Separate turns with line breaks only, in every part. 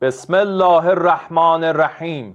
বিসমিল্লাহির রহমানির রহিম।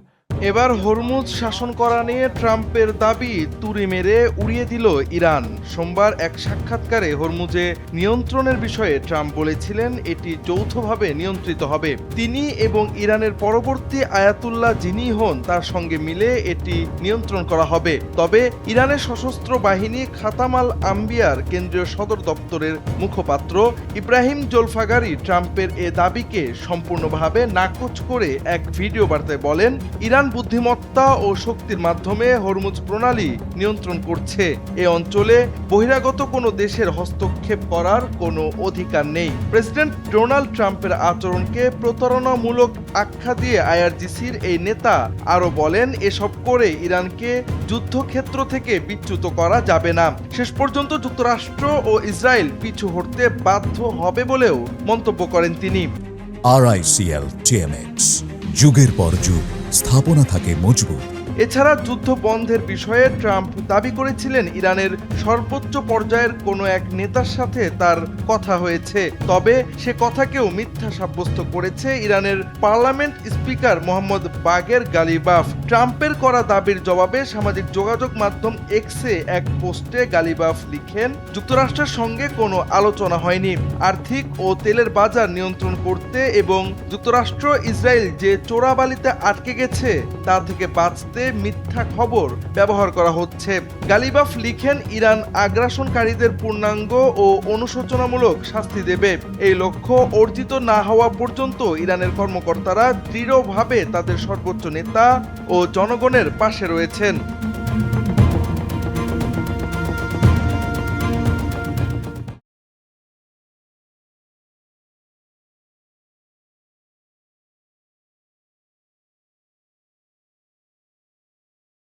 এবার হরমুজ শাসন করা নিয়ে ট্রাম্পের দাবি তুড়ি মেরে উড়িয়ে দিল ইরান। সোমবার এক সাক্ষাৎকারে হরমুজে নিয়ন্ত্রণের বিষয়ে ট্রাম্প বলেছিলেন এটি যৌথভাবে নিয়ন্ত্রিত হবে। তিনি এবং ইরানের পরবর্তী আয়াতুল্লাহ যিনি হন তার সঙ্গে মিলে এটি নিয়ন্ত্রণ করা হবে। তবে ইরানের সশস্ত্র বাহিনী খাতামাল আম্বিয়ার কেন্দ্রীয় সদর দপ্তরের মুখপাত্র ইব্রাহিম জোলফাগারি ট্রাম্পের এ দাবিকে সম্পূর্ণভাবে নাকচ করে এক ভিডিও বার্তায় বলেন, ইরান বুদ্ধিমত্তা ও শক্তির মাধ্যমে হরমুজ প্রণালী নিয়ন্ত্রণ করছে। এ অঞ্চলে বহিরাগত কোনো দেশের হস্তক্ষেপ করার কোনো অধিকার নেই। প্রেসিডেন্ট ডোনাল্ড ট্রাম্পের আচরণকে প্রতারণামূলক আখ্যা দিয়ে আইআরজিসির এই নেতা আরও বলেন, এসব করে ইরানকে যুদ্ধক্ষেত্র থেকে বিচ্যুত করা যাবে না। শেষ পর্যন্ত যুক্তরাষ্ট্র ও ইসরায়েল পিছু হটতে বাধ্য হবে বলেও মন্তব্য করেন তিনি।
RICL TMX, যুগের পর যুগ স্থাপনা থাকে মজবুত।
এছাড়া যুদ্ধ বন্ধের বিষয়ে ট্রাম্প দাবি করেছিলেন ইরানের সর্বোচ্চ পর্যায়ের কোনো এক নেতার সাথে তার কথা হয়েছে। তবে সে কথাকেও মিথ্যা সাব্যস্ত করেছে ইরানের পার্লামেন্ট স্পিকার মোহাম্মদ বাগের গালিবাফ। ট্রাম্পের করা দাবির জবাবে সামাজিক যোগাযোগ মাধ্যম এক্সে এক পোস্টে গালিবাফ লিখেন, যুক্তরাষ্ট্রের সঙ্গে কোনো আলোচনা হয়নি। আর্থিক ও তেলের বাজার নিয়ন্ত্রণ করতে এবং যুক্তরাষ্ট্র ইসরায়েল যে চোরাবালিতে আটকে গেছে তা থেকে বাঁচতে মিথ্যা খবর ব্যবহার করা হচ্ছে। গালিবাফ লিখেন, ইরান আগ্রাসনকারীদের পূর্ণাঙ্গ ও অনুশোচনামূলক শাস্তি দেবে। এই লক্ষ্য অর্জিত না হওয়া পর্যন্ত ইরানের কর্মকর্তারা দৃঢ়ভাবে তাদের সর্বোচ্চ নেতা ও জনগণের পাশে রয়েছেন।